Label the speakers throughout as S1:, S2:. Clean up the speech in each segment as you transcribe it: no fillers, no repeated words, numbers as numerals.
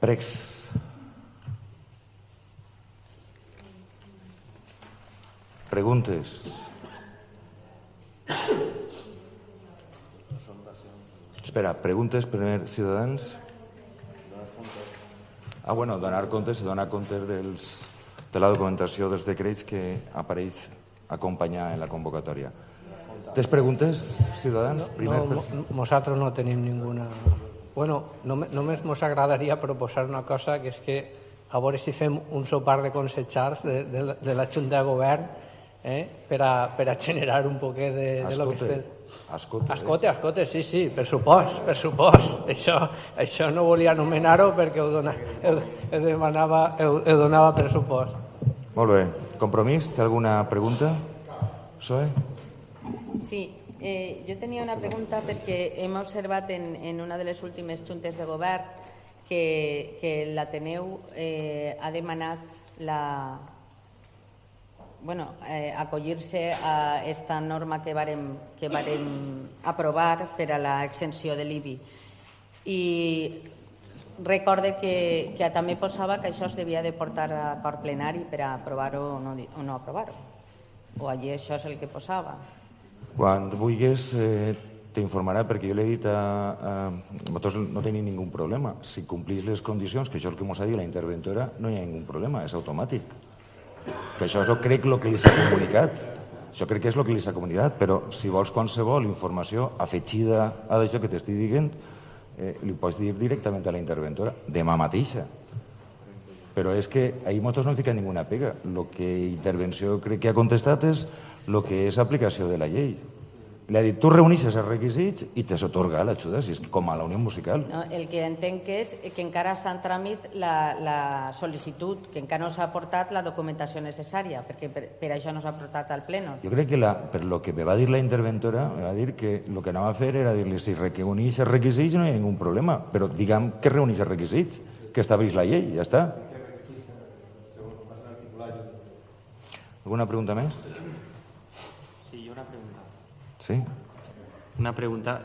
S1: Pregs. Preguntes. Espera, preguntes primer, Ciutadans? Bueno, donar compte de la documentació dels decrets que apareix acompanyar en la convocatòria. Tens preguntes, Ciutadans?
S2: Nosaltres no tenim ninguna... Bueno, només ens agradaria proposar una cosa, que és que a veure si fem un sopar de consellers de la Junta de Govern per a generar un poquet de lo que estem... Escolta, sí, per supost. Això no volia anomenar-ho perquè ho donava per supost.
S1: Molt bé. Compromís, té alguna pregunta? Zoe?
S3: Sí, jo tenia una pregunta perquè hem observat en una de les últimes juntes de govern que l'Ateneu ha demanat acollir-se a aquesta norma que vàrem aprovar per a l'exenció de l'IBI. I recorde que també posava que això es devia de portar a acord plenari per a aprovar-ho o no aprovar-ho. O allí això és el que posava.
S1: Quan vulguis t'informarà, perquè jo l'he dit nosaltres no tenim ningú problema. Si complís les condicions, que això és el que ens ha dit la interventora, no hi ha ningú problema, és automàtic. Que això és crec el que li s'ha comunicat. Això crec que és el que li s'ha comunicat, però si vols qualsevol informació afegida a això que t'estic dient, li pots dir directament a la interventora, demà mateixa. Però és que ahir nosaltres no hem ficat ninguna pega. El que intervenció crec que ha contestat és el que és aplicació de la llei. Li ha dit, tu reuneixes els requisits i te s'atorga l'ajuda, si és com a la Unió Musical.
S3: El que entenc és que encara està en tràmit la sol·licitud, que encara no s'ha aportat la documentació necessària, perquè per això no s'ha aportat al pleno.
S1: Jo crec que per lo que me va dir la interventora, me va dir que el que anava a fer era dir-li si reuneix els requisits no hi ha ningú problema, però diguem que reuneix els requisits, que estableix la llei, ja està. Alguna pregunta més?
S4: Sí, una pregunta.
S1: Sí.
S4: Una pregunta,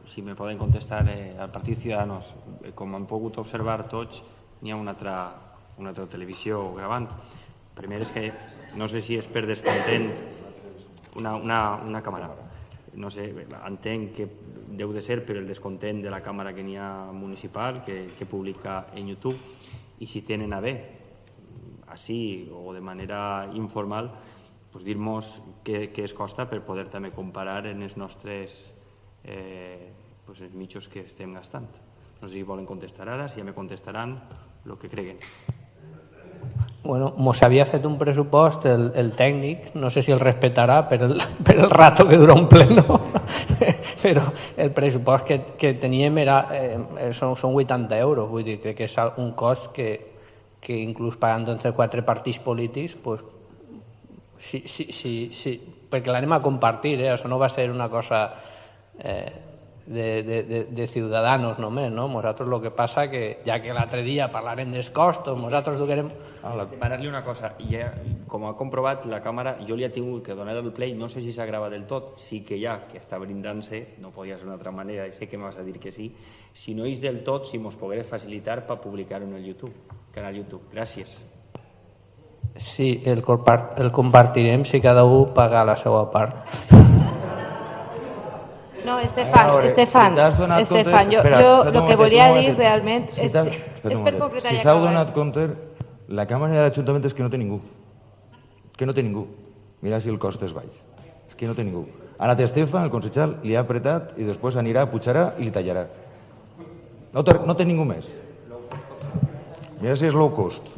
S4: si me poden contestar al Partit Ciudadanos. Com han pogut observar tots, n'hi ha una altra televisió gravant. Primer és que no sé si és per descontent una càmera. No sé, entenc que deu de ser per el descontent de la càmera que n'hi ha municipal, que publica en YouTube, i si tenen a bé, així o de manera informal, dir-nos què es costa per poder també comparar en els nostres els mitjos que estem gastant. No sé si volen contestar ara, si ja me contestaran el que creguen.
S2: Bueno, mos havia fet un pressupost el tècnic, no sé si el respetarà per el rato que dura un pleno, però el pressupost que teníem són 80 euros, vull dir, crec que és un cost que inclús pagant entre 4 partits polítics, sí, perquè l'anem a compartir, això no va ser una cosa de Ciudadanos només, no? Nosaltres el que passa que, ja que l'altre dia parlarem dels costos, nosaltres duguem...
S4: Demanar-li una cosa, com ha comprovat la càmera, jo li he tingut que donar el play, no sé si s'ha gravat del tot, sí que ja, que està brindant-se, no podia ser d'una altra manera, i sé que m'has de dir que sí, si no és del tot, si mos pogués facilitar per publicar-ho en el canal YouTube. Gràcies.
S2: Sí, el compartirem si cada un paga la seva part.
S3: No, Estefan, jo el que volia dir realment és per concretar i acabar.
S1: Si s'ha donat compte, la Càmera de l'Ajuntament és que no té ningú. Que no té ningú. Mira si el cost és baix. És que no té ningú. Ha anat Estefan, el consellal, li ha apretat i després anirà, pujarà i li tallarà. No té ningú més. Mira si és low cost.